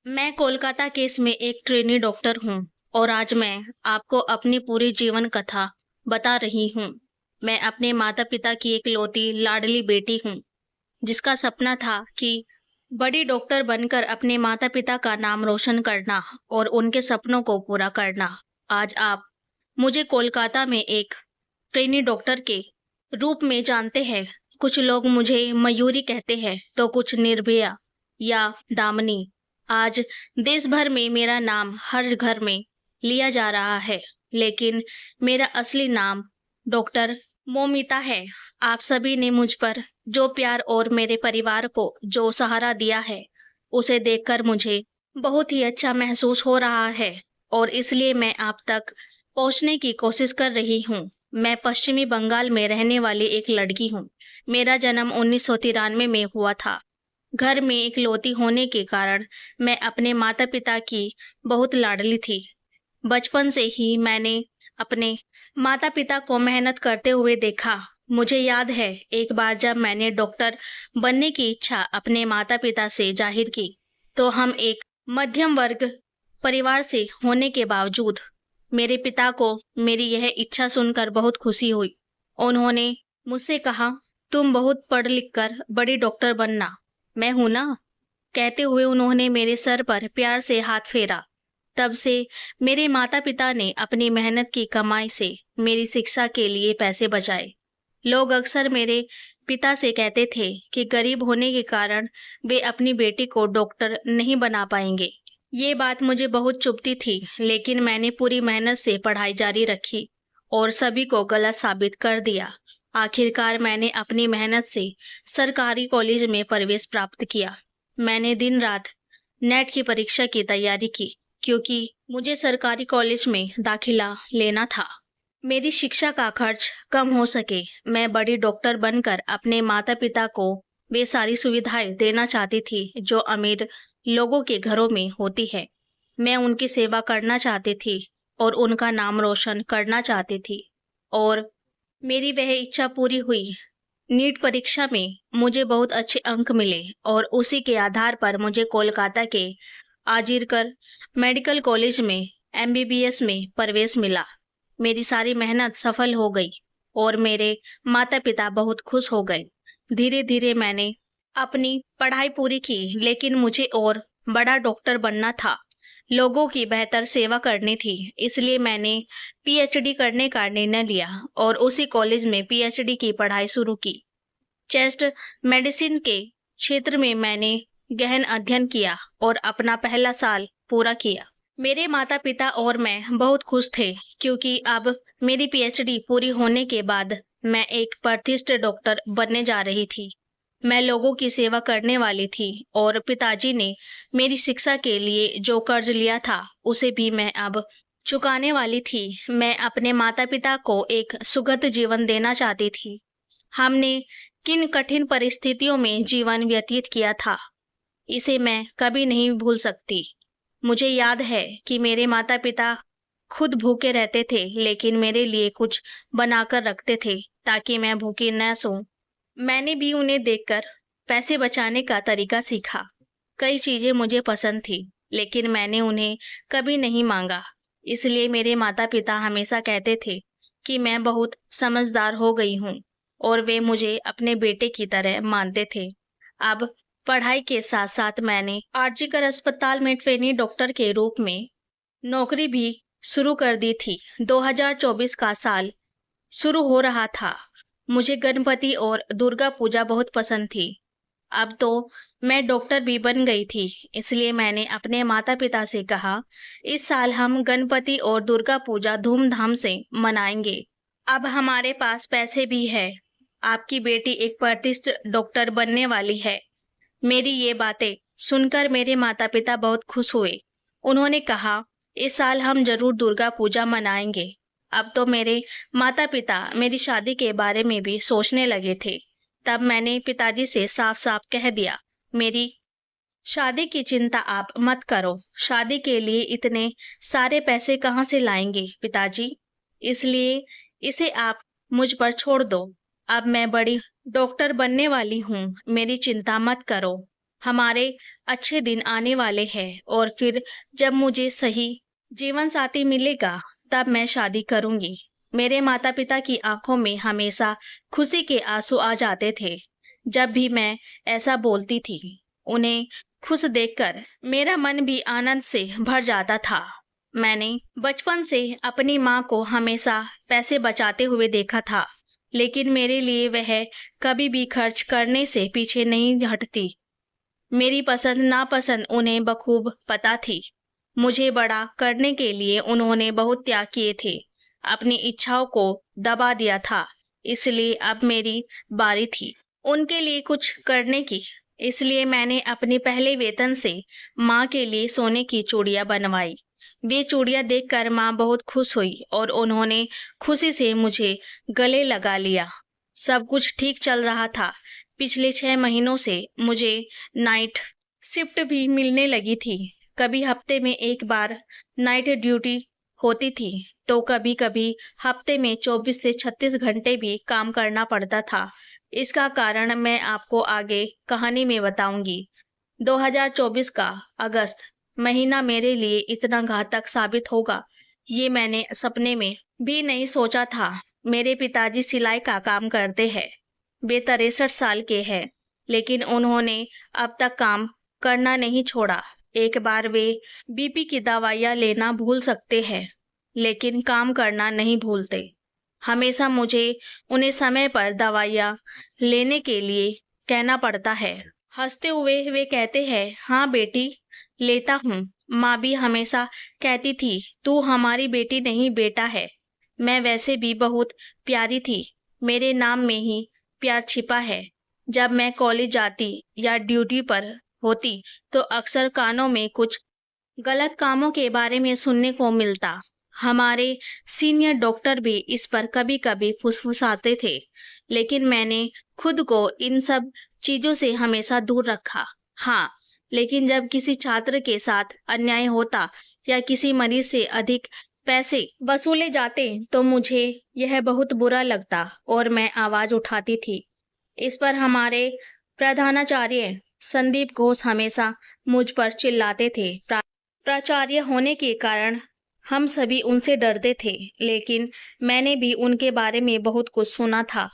मैं कोलकाता केस में एक ट्रेनी डॉक्टर हूँ और आज मैं आपको अपनी पूरी जीवन कथा बता रही हूँ। मैं अपने माता-पिता की इकलौती लाडली बेटी हूँ, जिसका सपना था कि बड़ी डॉक्टर बनकर अपने माता-पिता का नाम रोशन करना और उनके सपनों को पूरा करना। आज आप मुझे कोलकाता में एक ट्रेनी डॉक्टर के रूप में जानते हैं। कुछ लोग मुझे मयूरी कहते हैं, तो कुछ निर्भया या दामिनी। आज देश भर में मेरा नाम हर घर में लिया जा रहा है, लेकिन मेरा असली नाम डॉक्टर मोमिता है। आप सभी ने मुझ पर जो प्यार और मेरे परिवार को जो सहारा दिया है, उसे देखकर मुझे बहुत ही अच्छा महसूस हो रहा है और इसलिए मैं आप तक पहुंचने की कोशिश कर रही हूँ। मैं पश्चिमी बंगाल में रहने वाली एक लड़की हूँ। मेरा जन्म 1993 में हुआ था। घर में इकलौती होने के कारण मैं अपने माता-पिता की बहुत लाडली थी। बचपन से ही मैंने अपने माता-पिता को मेहनत करते हुए देखा। मुझे याद है एक बार जब मैंने डॉक्टर बनने की इच्छा अपने माता-पिता से जाहिर की, तो हम एक मध्यम वर्ग परिवार से होने के बावजूद मेरे पिता को मेरी यह इच्छा सुनकर बहुत खुशी हुई। उन्होंने मुझसे कहा, "तुम बहुत पढ़ लिख कर बड़ी डॉक्टर बनना, मैं हूं ना।" कहते हुए उन्होंने मेरे सर पर प्यार से हाथ फेरा। तब से मेरे माता-पिता ने अपनी मेहनत की कमाई से मेरी शिक्षा के लिए पैसे बचाए। लोग अक्सर मेरे पिता से कहते थे कि गरीब होने के कारण वे अपनी बेटी को डॉक्टर नहीं बना पाएंगे। ये बात मुझे बहुत चुभती थी, लेकिन मैंने पूरी मेहनत से पढ़ाई जारी रखी और सभी को गलत साबित कर दिया। आखिरकार मैंने अपनी मेहनत से सरकारी कॉलेज में प्रवेश प्राप्त किया। मैंने दिन रात नेट की परीक्षा की तैयारी की, क्योंकि मुझे सरकारी कॉलेज में दाखिला लेना था। मेरी शिक्षा का खर्च कम हो सके, मैं बड़ी डॉक्टर बनकर अपने माता-पिता को वे सारी सुविधाएं देना चाहती थी जो अमीर लोगों के घरों में होती है। मैं उनकी सेवा करना चाहती थी और उनका नाम रोशन करना चाहती थी और मेरी वह इच्छा पूरी हुई। नीट परीक्षा में मुझे बहुत अच्छे अंक मिले और उसी के आधार पर मुझे कोलकाता के आजिरकर मेडिकल कॉलेज में एमबीबीएस में प्रवेश मिला। मेरी सारी मेहनत सफल हो गई और मेरे माता-पिता बहुत खुश हो गए। धीरे-धीरे मैंने अपनी पढ़ाई पूरी की, लेकिन मुझे और बड़ा डॉक्टर बनना था। लोगों की बेहतर सेवा करनी थी, इसलिए मैंने पीएचडी करने का निर्णय लिया और उसी कॉलेज में पीएचडी की पढ़ाई शुरू की। चेस्ट मेडिसिन के क्षेत्र में मैंने गहन अध्ययन किया और अपना पहला साल पूरा किया। मेरे माता-पिता और मैं बहुत खुश थे, क्योंकि अब मेरी पीएचडी पूरी होने के बाद मैं एक प्रतिष्ठित डॉक्टर बनने जा रही थी। मैं लोगों की सेवा करने वाली थी और पिताजी ने मेरी शिक्षा के लिए जो कर्ज लिया था, उसे भी मैं अब चुकाने वाली थी। मैं अपने माता-पिता को एक सुखद जीवन देना चाहती थी। हमने किन कठिन परिस्थितियों में जीवन व्यतीत किया था, इसे मैं कभी नहीं भूल सकती। मुझे याद है कि मेरे माता-पिता खुद भूखे रहते थे, लेकिन मेरे लिए कुछ बनाकर रखते थे ताकि मैं भूखी न सोऊं। मैंने भी उन्हें देखकर पैसे बचाने का तरीका सीखा। कई चीजें मुझे पसंद थी, लेकिन मैंने उन्हें कभी नहीं मांगा। इसलिए मेरे माता-पिता हमेशा कहते थे कि मैं बहुत समझदार हो गई हूँ और वे मुझे अपने बेटे की तरह मानते थे। अब पढ़ाई के साथ-साथ मैंने आरजीकर अस्पताल में ट्रेनी डॉक्टर के रूप में नौकरी भी शुरू कर दी थी। 2024 का साल शुरू हो रहा था। मुझे गणपति और दुर्गा पूजा बहुत पसंद थी। अब तो मैं डॉक्टर भी बन गई थी, इसलिए मैंने अपने माता-पिता से कहा, इस साल हम गणपति और दुर्गा पूजा धूमधाम से मनाएंगे। अब हमारे पास पैसे भी है। आपकी बेटी एक प्रतिष्ठित डॉक्टर बनने वाली है। मेरी ये बातें सुनकर मेरे माता-पिता बहुत खुश हुए। उन्होंने कहा, इस साल हम जरूर दुर्गा पूजा मनाएंगे। अब तो मेरे माता-पिता मेरी शादी के बारे में भी सोचने लगे थे। तब मैंने पिताजी से साफ-साफ कह दिया, मेरी शादी की चिंता आप मत करो। शादी के लिए इतने सारे पैसे कहाँ से लाएंगे पिताजी? इसलिए इसे आप मुझ पर छोड़ दो। अब मैं बड़ी डॉक्टर बनने वाली हूँ, मेरी चिंता मत करो। हमारे अच्छे दिन आने वाले हैं और फिर जब मुझे सही जीवन साथी मिलेगा, तब मैं शादी करूंगी। मेरे माता-पिता की आंखों में हमेशा खुशी के आंसू आ जाते थे, जब भी मैं ऐसा बोलती थी। उन्हें खुश देखकर मेरा मन भी आनंद से भर जाता था। मैंने बचपन से अपनी माँ को हमेशा पैसे बचाते हुए देखा था, लेकिन मेरे लिए वह कभी भी खर्च करने से पीछे नहीं हटती। मेरी पसंद नापसंद उन्हें बखूब पता थी। मुझे बड़ा करने के लिए उन्होंने बहुत त्याग किए थे, अपनी इच्छाओं को दबा दिया था। इसलिए अब मेरी बारी थी उनके लिए कुछ करने की। इसलिए मैंने अपने पहले वेतन से माँ के लिए सोने की चूड़ियां बनवाई। वे चूड़ियां देखकर माँ बहुत खुश हुई और उन्होंने खुशी से मुझे गले लगा लिया। सब कुछ ठीक चल रहा था। पिछले 6 महीनों से मुझे नाइट शिफ्ट भी मिलने लगी थी। कभी हफ्ते में एक बार नाइट ड्यूटी होती थी, तो कभी-कभी हफ्ते में 24 से 36 घंटे भी काम करना पड़ता था। इसका कारण मैं आपको आगे कहानी में बताऊंगी। 2024 का अगस्त महीना मेरे लिए इतना घातक साबित होगा, ये मैंने सपने में भी नहीं सोचा था। मेरे पिताजी सिलाई का काम करते हैं। वे 63 साल के हैं, लेकिन उन्होंने अब तक काम करना नहीं छोड़ा। एक बार वे बीपी की दवाइयाँ लेना भूल सकते हैं, लेकिन काम करना नहीं भूलते। हमेशा मुझे उन्हें समय पर दवाइयाँ लेने के लिए कहना पड़ता है। हंसते हुए वे कहते हैं, हाँ बेटी, लेता हूँ। माँ भी हमेशा कहती थी, तू हमारी बेटी नहीं बेटा है। मैं वैसे भी बहुत प्यारी थी। मेरे नाम में ही प्यार छिपा है। जब मैं कॉलेज जाती या ड्यूटी पर होती, तो अक्सर कानों में कुछ गलत कामों के बारे में सुनने को मिलता। हमारे सीनियर डॉक्टर भी इस पर कभी-कभी फुसफुसाते थे, लेकिन मैंने खुद को इन सब चीजों से हमेशा दूर रखा। हाँ, लेकिन जब किसी छात्र के साथ अन्याय होता या किसी मरीज से अधिक पैसे वसूले जाते, तो मुझे यह बहुत बुरा लगता और मैं आवाज उठाती थी। इस पर हमारे प्रधानाचार्य संदीप घोष हमेशा मुझ पर चिल्लाते थे। प्राचार्य होने के कारण हम सभी उनसे डरते थे, लेकिन मैंने भी उनके बारे में बहुत कुछ सुना था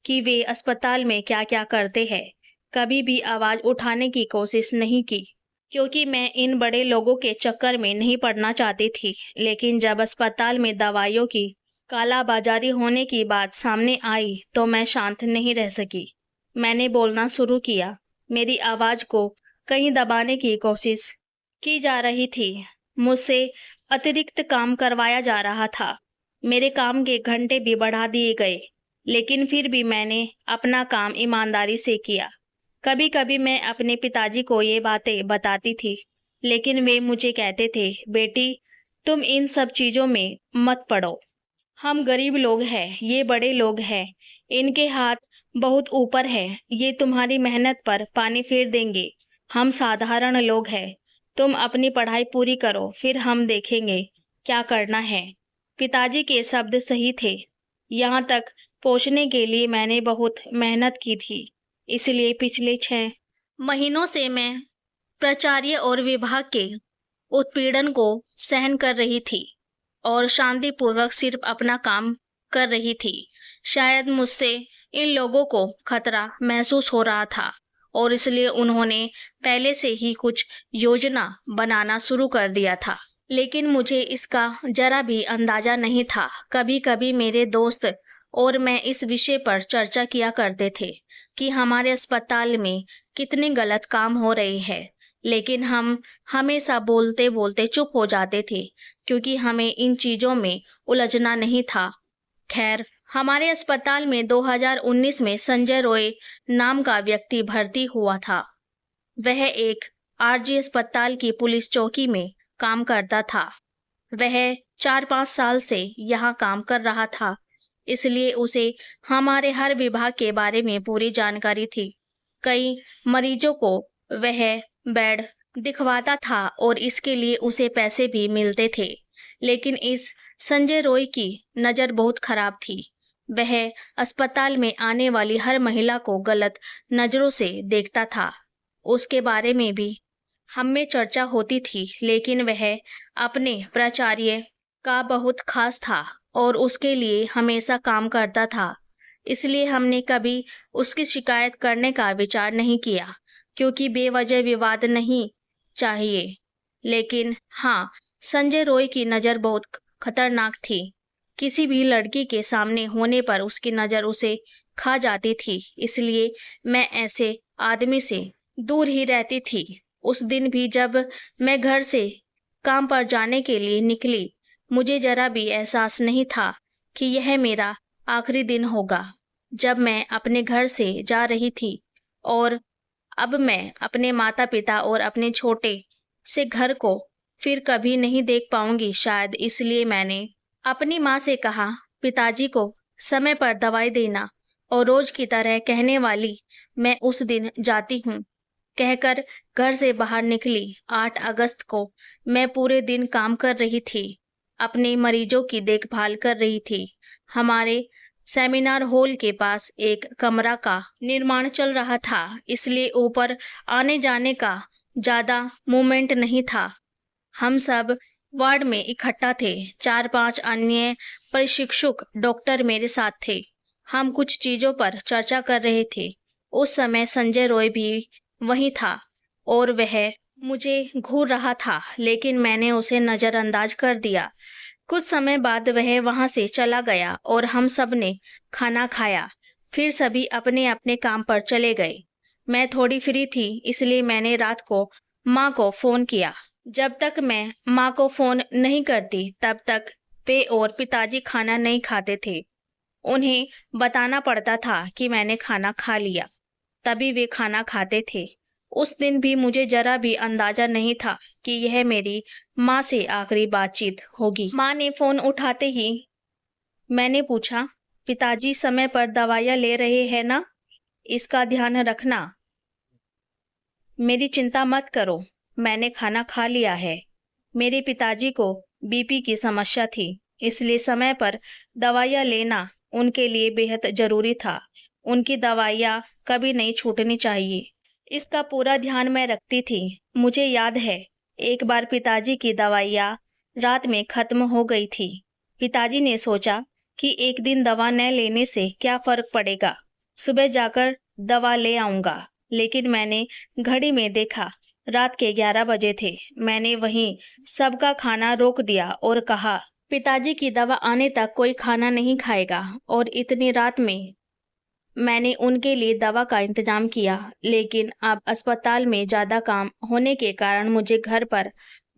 कि वे अस्पताल में क्या-क्या करते हैं। कभी भी आवाज उठाने की कोशिश नहीं की, क्योंकि मैं इन बड़े लोगों के चक्कर में नहीं पड़ना चाहती थी। लेकिन जब अस्पताल में दवाइयों की कालाबाजारी होने की बात सामने आई, तो मैं शांत नहीं रह सकी। मैंने बोलना शुरू किया। मेरी आवाज को कहीं दबाने की कोशिश की जा रही थी। मुझसे अतिरिक्त काम करवाया जा रहा था। मेरे काम के घंटे भी बढ़ा दिए गए, लेकिन फिर भी मैंने अपना काम ईमानदारी से किया। कभी-कभी मैं अपने पिताजी को ये बातें बताती थी, लेकिन वे मुझे कहते थे, बेटी, तुम इन सब चीजों में मत पड़ो। हम गरीब लोग हैं, ये बड़े लोग हैं, इनके हाथ बहुत ऊपर है, ये तुम्हारी मेहनत पर पानी फेर देंगे। हम साधारण लोग हैं। तुम अपनी पढ़ाई पूरी करो, फिर हम देखेंगे क्या करना है। पिताजी के शब्द सही थे। यहाँ तक पहुँचने के लिए मैंने बहुत मेहनत की थी। इसलिए पिछले 6 महीनों से मैं प्राचार्य और विभाग के उत्पीड़न को सहन कर रही थी और शांतिपूर्वक सिर्फ अपना काम कर रही थी। शायद मुझसे इन लोगों को खतरा महसूस हो रहा था और इसलिए उन्होंने पहले से ही कुछ योजना बनाना शुरू कर दिया था। लेकिन मुझे इसका जरा भी अंदाजा नहीं था। कभी-कभी मेरे दोस्त और मैं इस विषय पर चर्चा किया करते थे कि हमारे अस्पताल में कितने गलत काम हो रहे हैं, लेकिन हम हमेशा बोलते-बोलते चुप हो जाते थे, क्योंकि हमें इन चीजों में उलझना नहीं था। खैर, हमारे अस्पताल में 2019 में संजय रॉय नाम का व्यक्ति भर्ती हुआ था। वह एक आरजी अस्पताल की पुलिस चौकी में काम करता था। वह 4-5 साल से यहाँ काम कर रहा था, इसलिए उसे हमारे हर विभाग के बारे में पूरी जानकारी थी। कई मरीजों को वह बेड दिखवाता था और इसके लिए उसे पैसे भी मिलते थे। लेकिन इस संजय रॉय की नज़र बहुत खराब थी। वह अस्पताल में आने वाली हर महिला को गलत नज़रों से देखता था उसके बारे में भी हम में चर्चा होती थी, लेकिन वह अपने प्राचार्य का बहुत खास था और उसके लिए हमेशा काम करता था। इसलिए हमने कभी उसकी शिकायत करने का विचार नहीं किया, क्योंकि बेवजह विवाद नहीं चाहिए। लेकिन हाँ, संजय रॉय की नज़र बहुत खतरनाक थी। किसी भी लड़की के सामने होने पर उसकी नज़र उसे खा जाती थी, इसलिए मैं ऐसे आदमी से दूर ही रहती थी। उस दिन भी जब मैं घर से काम पर जाने के लिए निकली, मुझे जरा भी एहसास नहीं था कि यह मेरा आखिरी दिन होगा। जब मैं अपने घर से जा रही थी और अब मैं अपने माता-पिता और अपने छोटे से घर को फिर कभी नहीं देख पाऊंगी, शायद इसलिए मैंने अपनी माँ से कहा, पिताजी को समय पर दवाई देना, और रोज की तरह कहने वाली मैं उस दिन जाती हूँ कहकर घर से बाहर निकली। 8 अगस्त को मैं पूरे दिन काम कर रही थी, अपने मरीजों की देखभाल कर रही थी। हमारे सेमिनार हॉल के पास एक कमरा का निर्माण चल रहा था, इसलिए ऊपर आने जाने का ज्यादा मूवमेंट नहीं था। हम सब वार्ड में इकट्ठा थे। 4-5 अन्य प्रशिक्षुक डॉक्टर मेरे साथ थे। हम कुछ चीजों पर चर्चा कर रहे थे। उस समय संजय रॉय भी वहीं था और वह मुझे घूर रहा था, लेकिन मैंने उसे नजरअंदाज कर दिया। कुछ समय बाद वह वहां से चला गया और हम सब ने खाना खाया। फिर सभी अपने अपने काम पर चले गए। मैं थोड़ी फ्री थी, इसलिए मैंने रात को माँ को फोन किया। जब तक मैं माँ को फोन नहीं करती, तब तक वे और पिताजी खाना नहीं खाते थे। उन्हें बताना पड़ता था कि मैंने खाना खा लिया, तभी वे खाना खाते थे। उस दिन भी मुझे जरा भी अंदाजा नहीं था कि यह मेरी माँ से आखिरी बातचीत होगी। माँ ने फोन उठाते ही मैंने पूछा, पिताजी समय पर दवाइयाँ ले रहे हैं ना? इसका ध्यान रखना। मेरी चिंता मत करो, मैंने खाना खा लिया है। मेरे पिताजी को बीपी की समस्या थी, इसलिए समय पर दवाइयाँ लेना उनके लिए बेहद जरूरी था। उनकी दवाइयाँ कभी नहीं छूटनी चाहिए। इसका पूरा ध्यान मैं रखती थी। मुझे याद है, एक बार पिताजी की दवाइयाँ रात में खत्म हो गई थी। पिताजी ने सोचा कि एक दिन दवा न लेने से क्या फर्क पड़ेगा, सुबह जाकर दवा ले आऊंगा। लेकिन मैंने घड़ी में देखा, रात के 11 बजे थे। मैंने वहीं सबका खाना रोक दिया और कहा, पिताजी की दवा आने तक कोई खाना नहीं खाएगा। और इतनी रात में मैंने उनके लिए दवा का इंतजाम किया। लेकिन अब अस्पताल में ज़्यादा काम होने के कारण मुझे घर पर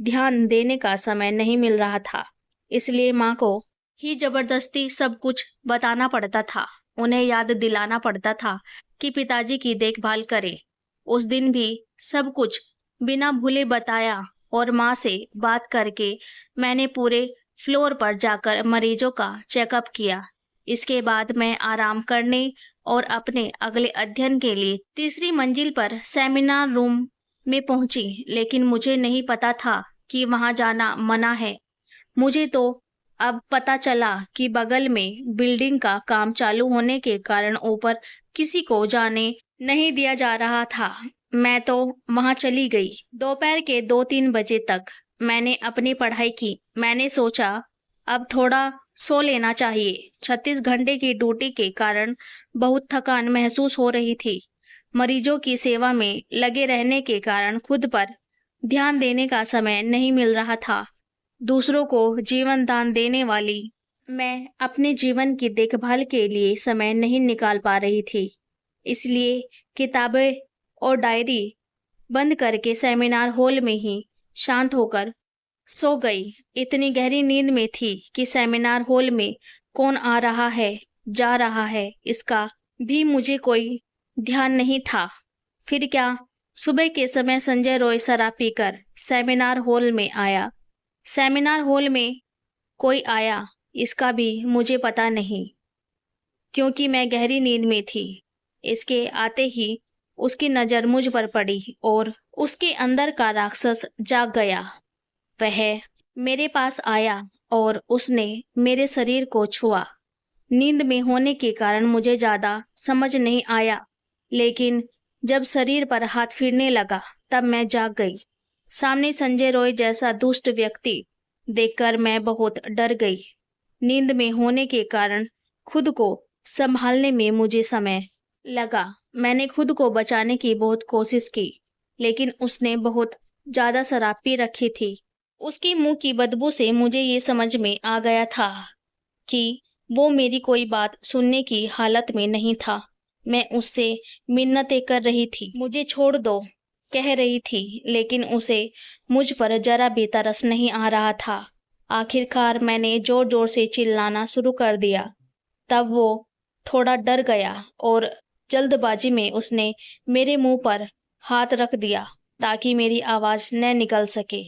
ध्यान देने का समय नहीं मिल रहा था, इसलिए माँ को ही जबरदस्ती सब कुछ बताना पड़ता था। उन्हें याद दिलाना पड़ता था कि पिताजी की देखभाल करे। उस दिन भी सब कुछ बिना भूले बताया और माँ से बात करके मैंने पूरे फ्लोर पर जाकर मरीजों का चेकअप किया। इसके बाद मैं आराम करने और अपने अगले अध्ययन के लिए तीसरी मंजिल पर सेमिनार रूम में पहुंची, लेकिन मुझे नहीं पता था कि वहां जाना मना है। मुझे तो अब पता चला कि बगल में बिल्डिंग का काम चालू होने के कारण ऊपर किसी को जाने नहीं दिया जा रहा था। मैं तो वहां चली गई। दोपहर के 2-3 बजे तक मैंने अपनी पढ़ाई की। मैंने सोचा अब थोड़ा सो लेना चाहिए। 36 घंटे की ड्यूटी के कारण बहुत थकान महसूस हो रही थी। मरीजों की सेवा में लगे रहने के कारण खुद पर ध्यान देने का समय नहीं मिल रहा था। दूसरों को जीवन दान देने वाली मैं अपने जीवन की देखभाल के लिए समय नहीं निकाल पा रही थी। इसलिए किताबें और डायरी बंद करके सेमिनार हॉल में ही शांत होकर सो गई। इतनी गहरी नींद में थी कि सेमिनार हॉल में कौन आ रहा है, जा रहा है, इसका भी मुझे कोई ध्यान नहीं था। फिर क्या, सुबह के समय संजय रॉय शराब पीकर सेमिनार हॉल में आया। सेमिनार हॉल में कोई आया, इसका भी मुझे पता नहीं, क्योंकि मैं गहरी नींद में थी। इसके आते ही उसकी नज़र मुझ पर पड़ी और उसके अंदर का राक्षस जाग गया। वह मेरे पास आया और उसने मेरे शरीर को छुआ। नींद में होने के कारण मुझे ज़्यादा समझ नहीं आया, लेकिन जब शरीर पर हाथ फिरने लगा तब मैं जाग गई। सामने संजय रॉय जैसा दुष्ट व्यक्ति देखकर मैं बहुत डर गई। नींद में होने के कारण खुद को संभालने में मुझे समय लगा। मैंने खुद को बचाने की बहुत कोशिश की, लेकिन उसने बहुत ज्यादा शराब पी रखी थी। उसकी मुंह की बदबू से मुझे ये समझ में आ गया था कि वो मेरी कोई बात सुनने की हालत में नहीं था। मैं उससे मिन्नतें कर रही थी, मुझे छोड़ दो कह रही थी, लेकिन उसे मुझ पर जरा भी तरस नहीं आ रहा था। आखिरकार मैंने जोर जोर से चिल्लाना शुरू कर दिया। तब वो थोड़ा डर गया और जल्दबाजी में उसने मेरे मुंह पर हाथ रख दिया ताकि मेरी आवाज न निकल सके।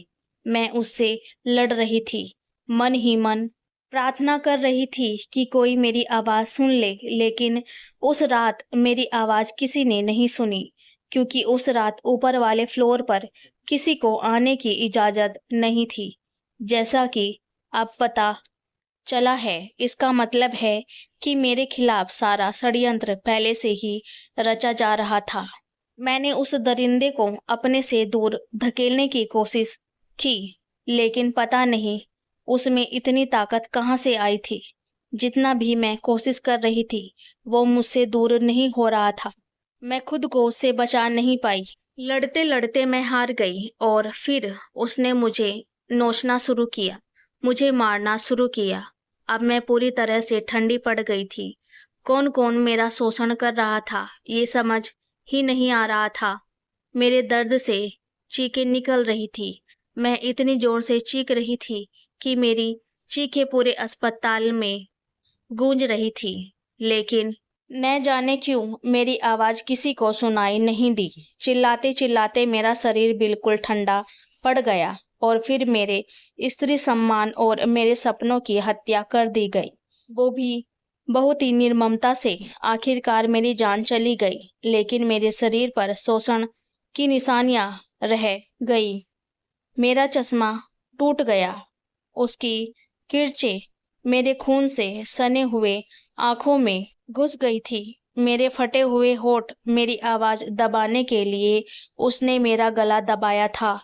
मैं उससे लड़ रही थी, मन ही मन प्रार्थना कर रही थी कि कोई मेरी आवाज सुन ले, लेकिन उस रात मेरी आवाज किसी ने नहीं सुनी, क्योंकि उस रात ऊपर वाले फ्लोर पर किसी को आने की इजाजत नहीं थी। जैसा कि अब पता चला है, इसका मतलब है कि मेरे खिलाफ सारा षड्यंत्र पहले से ही रचा जा रहा था। मैंने उस दरिंदे को अपने से दूर धकेलने की कोशिश की, लेकिन पता नहीं उसमें इतनी ताकत कहाँ से आई थी। जितना भी मैं कोशिश कर रही थी, वो मुझसे दूर नहीं हो रहा था। मैं खुद को उससे बचा नहीं पाई। लड़ते लड़ते मैं हार गई और फिर उसने मुझे नोचना शुरू किया, मुझे मारना शुरू किया। अब मैं पूरी तरह से ठंडी पड़ गई थी। कौन कौन मेरा शोषण कर रहा था ये समझ ही नहीं आ रहा था। मेरे दर्द से चीखें निकल रही थी। मैं इतनी जोर से चीख रही थी कि मेरी चीखें पूरे अस्पताल में गूंज रही थी, लेकिन न जाने क्यों मेरी आवाज किसी को सुनाई नहीं दी। चिल्लाते चिल्लाते मेरा शरीर बिल्कुल ठंडा पड़ गया और फिर मेरे स्त्री सम्मान और मेरे सपनों की हत्या कर दी गई, वो भी बहुत ही निर्ममता से। आखिरकार मेरी जान चली गई, लेकिन मेरे शरीर पर शोषण की निशानियां रह गई। मेरा चश्मा टूट गया, उसकी किरचें मेरे खून से सने हुए आंखों में घुस गई थी। मेरे फटे हुए होठ मेरी आवाज दबाने के लिए उसने मेरा गला दबाया था।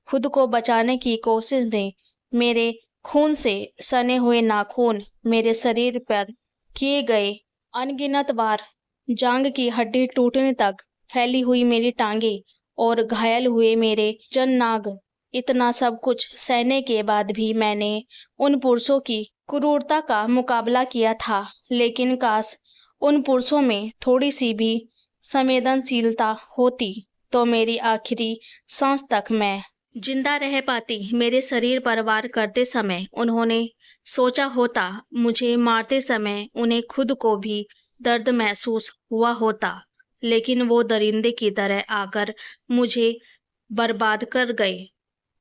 खुद को बचाने की कोशिश में मेरे खून से सने हुए नाखून मेरे शरीर पर किए गए अनगिनत बार, जांग की हड्डी टूटने तक फैली हुई मेरी टांगे और घायल हुए मेरे जननाग। इतना सब कुछ सहने के बाद भी मैंने उन पुरुषों की क्रूरता का मुकाबला किया था, लेकिन काश उन पुरुषों में थोड़ी सी भी संवेदनशीलता होती तो मेरी आखिरी सांस तक मैं जिंदा रह पाती। मेरे शरीर पर वार करते समय उन्होंने सोचा होता, मुझे मारते समय उन्हें खुद को भी दर्द महसूस हुआ होता, लेकिन वो दरिंदे की तरह आकर मुझे बर्बाद कर गए।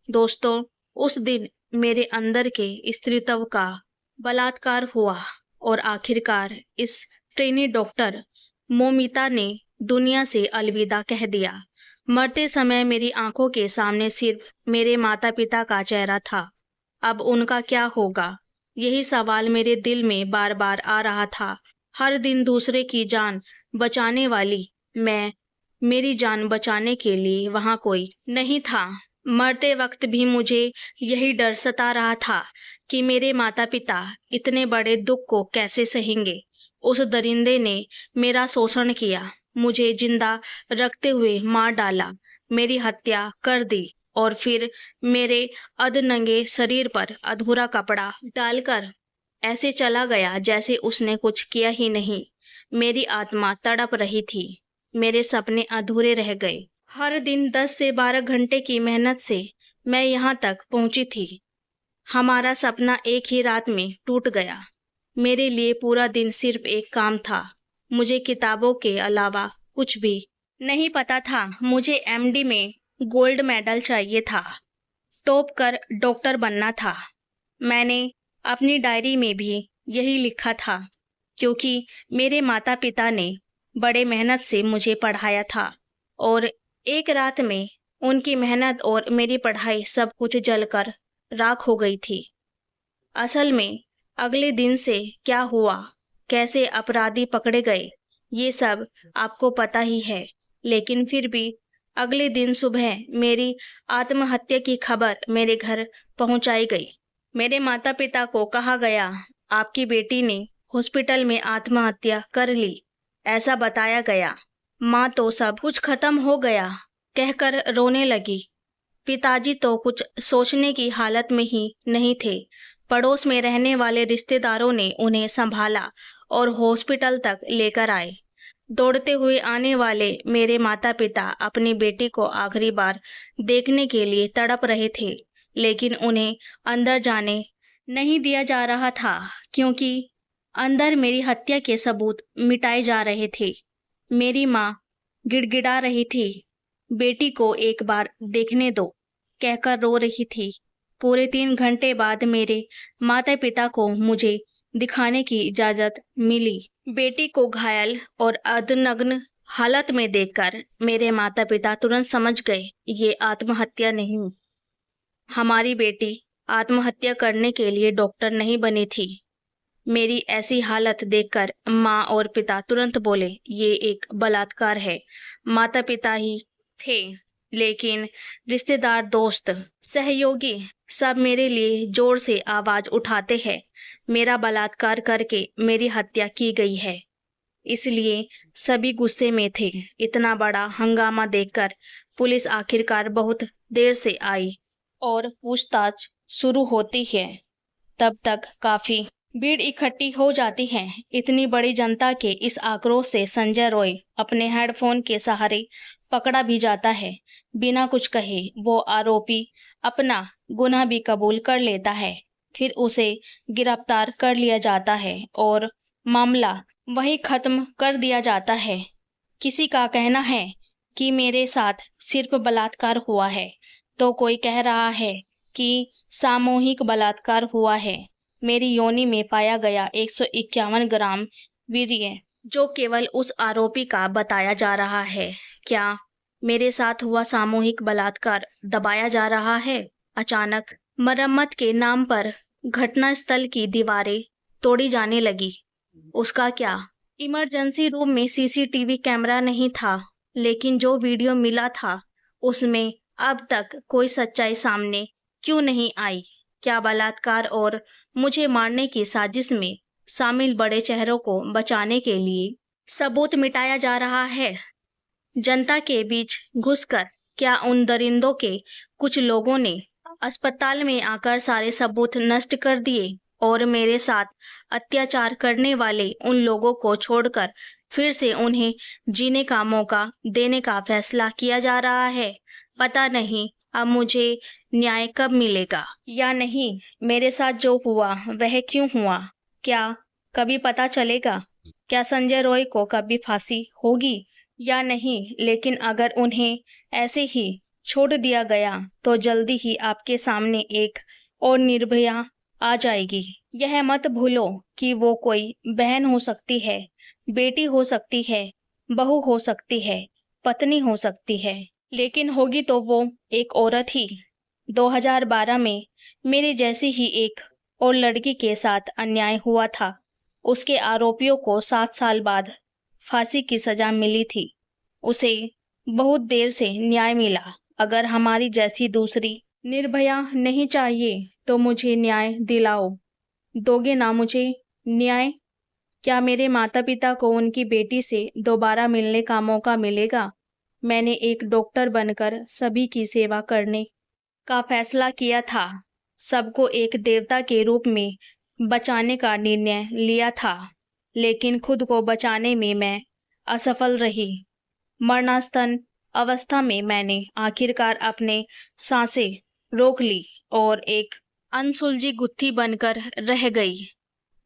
दोस्तों, उस दिन मेरे अंदर के स्त्रीत्व का बलात्कार हुआ और आखिरकार इस ट्रेनी डॉक्टर मोमिता ने दुनिया से अलविदा कह दिया। मरते समय मेरी आंखों के सामने सिर्फ मेरे माता पिता का चेहरा था। अब उनका क्या होगा, यही सवाल मेरे दिल में बार बार आ रहा था। हर दिन दूसरे की जान बचाने वाली मैं, मेरी जान बचाने के लिए वहां कोई नहीं था। मरते वक्त भी मुझे यही डर सता रहा था कि मेरे माता पिता इतने बड़े दुख को कैसे सहेंगे। उस दरिंदे ने मेरा शोषण किया, मुझे जिंदा रखते हुए मार डाला, मेरी हत्या कर दी और फिर मेरे अधनंगे शरीर पर अधूरा कपड़ा डालकर ऐसे चला गया जैसे उसने कुछ किया ही नहीं। मेरी आत्मा तड़प रही थी, मेरे सपने अधूरे रह गए। हर दिन 10 से 12 घंटे की मेहनत से मैं यहाँ तक पहुंची थी। हमारा सपना एक ही रात में टूट गया। मेरे लिए पूरा दिन सिर्फ एक काम था। मुझे किताबों के अलावा कुछ भी नहीं पता था। मुझे एमडी में गोल्ड मेडल चाहिए था, टॉप कर डॉक्टर बनना था। मैंने अपनी डायरी में भी यही लिखा था, क्योंकि मेरे माता पिता ने बड़े मेहनत से मुझे पढ़ाया था और एक रात में उनकी मेहनत और मेरी पढ़ाई सब कुछ जलकर राख हो गई थी। असल में अगले दिन से क्या हुआ, कैसे अपराधी पकड़े गए, ये सब आपको पता ही है। लेकिन फिर भी अगले दिन सुबह मेरी आत्महत्या की खबर मेरे घर पहुंचाई गई। मेरे माता पिता को कहा गया, आपकी बेटी ने हॉस्पिटल में आत्महत्या कर ली, ऐसा बताया गया। माँ तो सब कुछ खत्म हो गया कहकर रोने लगी। पिताजी तो कुछ सोचने की हालत में ही नहीं थे। पड़ोस में रहने वाले रिश्तेदारों ने उन्हें संभाला और हॉस्पिटल तक लेकर आए। दौड़ते हुए आने वाले मेरे माता पिता अपनी बेटी को आखिरी बार देखने के लिए तड़प रहे थे, लेकिन उन्हें अंदर जाने नहीं दिया जा रहा था, क्योंकि अंदर मेरी हत्या के सबूत मिटाए जा रहे थे। मेरी माँ गिड़गिड़ा रही थी, बेटी को एक बार देखने दो कहकर रो रही थी। पूरे 3 घंटे बाद मेरे माता पिता को मुझे दिखाने की इजाजत मिली। बेटी को घायल और अर्धनग्न हालत में देखकर मेरे माता पिता तुरंत समझ गए, ये आत्महत्या नहीं, हमारी बेटी आत्महत्या करने के लिए डॉक्टर नहीं बनी थी। मेरी ऐसी हालत देखकर माँ और पिता तुरंत बोले, ये एक बलात्कार है। माता पिता ही थे, लेकिन रिश्तेदार, दोस्त, सहयोगी सब मेरे लिए जोर से आवाज उठाते हैं। मेरा बलात्कार करके मेरी हत्या की गई है, इसलिए सभी गुस्से में थे। इतना बड़ा हंगामा देखकर पुलिस आखिरकार बहुत देर से आई और पूछताछ शुरू होती है। तब तक काफी भीड़ इकट्ठी हो जाती है। इतनी बड़ी जनता के इस आक्रोश से संजय रॉय अपने हेडफोन के सहारे पकड़ा भी जाता है। बिना कुछ कहे वो आरोपी अपना गुनाह भी कबूल कर लेता है। फिर उसे गिरफ्तार कर लिया जाता है और मामला वहीं खत्म कर दिया जाता है। किसी का कहना है कि मेरे साथ सिर्फ बलात्कार हुआ है, तो कोई कह रहा है कि सामूहिक बलात्कार हुआ है। मेरी योनि में पाया गया 151 ग्राम वीर्य, जो केवल उस आरोपी का बताया जा रहा है। क्या मेरे साथ हुआ सामूहिक बलात्कार दबाया जा रहा है? अचानक मरम्मत के नाम पर घटनास्थल की दीवारें तोड़ी जाने लगी। उसका क्या? इमरजेंसी रूम में सीसीटीवी कैमरा नहीं था, लेकिन जो वीडियो मिला था उसमें अब तक कोई सच्चाई सामने क्यों नहीं आई? क्या बलात्कार और मुझे मारने की साजिश में शामिल बड़े चेहरों को बचाने के लिए सबूत मिटाया जा रहा है? जनता के बीच घुसकर क्या उन दरिंदों के कुछ लोगों ने अस्पताल में आकर सारे सबूत नष्ट कर दिए और मेरे साथ अत्याचार करने वाले उन लोगों को छोड़कर फिर से उन्हें जीने का मौका देने का फैसला किया जा रहा है? पता नहीं अब मुझे न्याय कब मिलेगा या नहीं। मेरे साथ जो हुआ वह क्यों हुआ, क्या कभी पता चलेगा? क्या संजय रॉय को कभी फांसी होगी या नहीं? लेकिन अगर उन्हें ऐसे ही छोड़ दिया गया तो जल्दी ही आपके सामने एक और निर्भया आ जाएगी। यह मत भूलो कि वो कोई बहन हो सकती है, बेटी हो सकती है, बहू हो सकती है, पत्नी हो सकती है, लेकिन होगी तो वो एक औरत ही। 2012 में मेरी जैसी ही एक और लड़की के साथ अन्याय हुआ था। उसके आरोपियों को 7 साल बाद फांसी की सजा मिली थी। उसे बहुत देर से न्याय मिला। अगर हमारी जैसी दूसरी निर्भया नहीं चाहिए तो मुझे न्याय दिलाओ। दोगे ना मुझे न्याय? क्या मेरे माता पिता को उनकी बेटी से दोबारा मिलने का मौका मिलेगा? मैंने एक डॉक्टर बनकर सभी की सेवा करने का फैसला किया था। सबको एक देवता के रूप में बचाने का निर्णय लिया था, लेकिन खुद को बचाने में मैं असफल रही। मरणासन अवस्था में मैंने आखिरकार अपने सांसें रोक ली और एक अनसुलझी गुत्थी बनकर रह गई।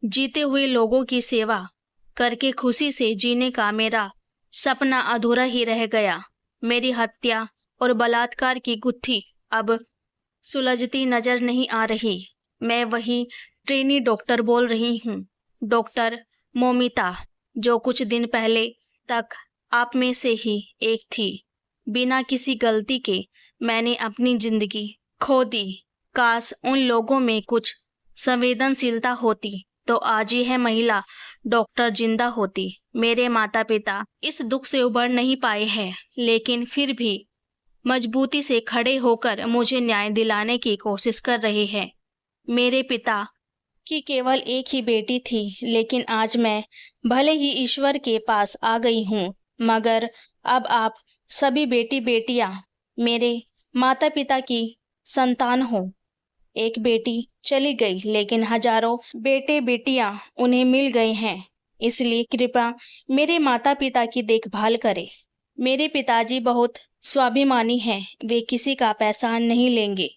जीते हुए लोगों की सेवा करके खुशी से जीने का मेरा सपना अधूरा ही रह गया। मेरी हत्या और बलात्कार की गुत्थी अब सुलझती नजर नहीं आ रही। मैं वही ट्रेनी डॉक्टर बोल रही हूँ, डॉक्टर मोमिता, जो कुछ दिन पहले तक आप में से ही एक थी। बिना किसी गलती के मैंने अपनी जिंदगी खो दी। काश उन लोगों में कुछ संवेदनशीलता होती तो आज यह महिला डॉक्टर जिंदा होती, मेरे माता पिता इस दुख से उबर नहीं पाए हैं, लेकिन फिर भी मजबूती से खड़े होकर मुझे न्याय दिलाने की कोशिश कर रहे हैं। मेरे पिता की केवल एक ही बेटी थी, लेकिन आज मैं भले ही ईश्वर के पास आ गई हूँ, मगर अब आप सभी बेटी बेटियां मेरे माता पिता की संतान हो। एक बेटी चली गई, लेकिन हजारों बेटे बेटियां उन्हें मिल गए हैं। इसलिए कृपया मेरे माता पिता की देखभाल करें। मेरे पिताजी बहुत स्वाभिमानी हैं, वे किसी का पैसा नहीं लेंगे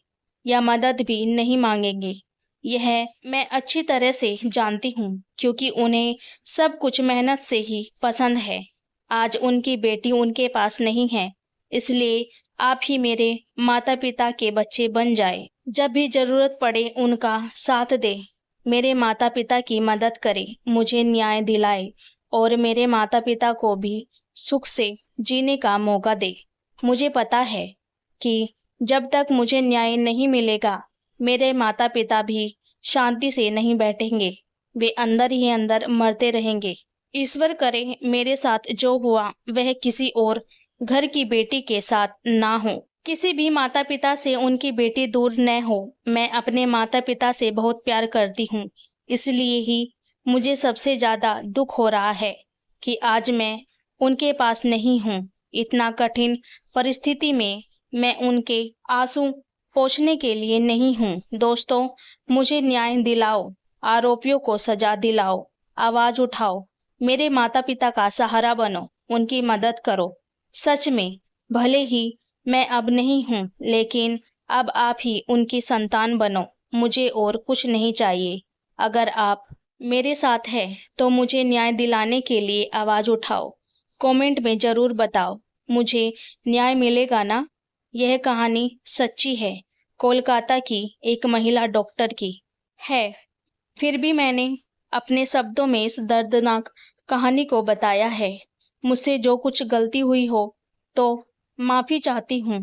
या मदद भी नहीं मांगेंगे। यह मैं अच्छी तरह से जानती हूँ, क्योंकि उन्हें सब कुछ मेहनत से ही पसंद है। आज उनकी बेटी उनके पास नहीं है, इसलिए आप ही मेरे माता पिता के बच्चे बन जाए। जब भी जरूरत पड़े उनका साथ दे, मेरे माता पिता की मदद करे, मुझे न्याय दिलाए और मेरे माता पिता को भी सुख से जीने का मौका दे। मुझे पता है कि जब तक मुझे न्याय नहीं मिलेगा, मेरे माता पिता भी शांति से नहीं बैठेंगे, वे अंदर ही अंदर मरते रहेंगे। ईश्वर करे मेरे साथ जो हुआ वह किसी और घर की बेटी के साथ ना हो। किसी भी माता पिता से उनकी बेटी दूर न हो। मैं अपने माता पिता से बहुत प्यार करती हूँ, इसलिए ही मुझे सबसे ज्यादा दुख हो रहा है कि आज मैं उनके पास नहीं हूँ। इतना कठिन परिस्थिति में मैं उनके आंसू पोंछने के लिए नहीं हूँ। दोस्तों, मुझे न्याय दिलाओ, आरोपियों को सजा दिलाओ, आवाज उठाओ, मेरे माता पिता का सहारा बनो, उनकी मदद करो। सच में, भले ही मैं अब नहीं हूँ, लेकिन अब आप ही उनकी संतान बनो। मुझे और कुछ नहीं चाहिए। अगर आप मेरे साथ हैं तो मुझे न्याय दिलाने के लिए आवाज उठाओ। कमेंट में जरूर बताओ, मुझे न्याय मिलेगा ना? यह कहानी सच्ची है, कोलकाता की एक महिला डॉक्टर की है। फिर भी मैंने अपने शब्दों में इस दर्दनाक कहानी को बताया है। मुझसे जो कुछ गलती हुई हो तो माफ़ी चाहती हूँ।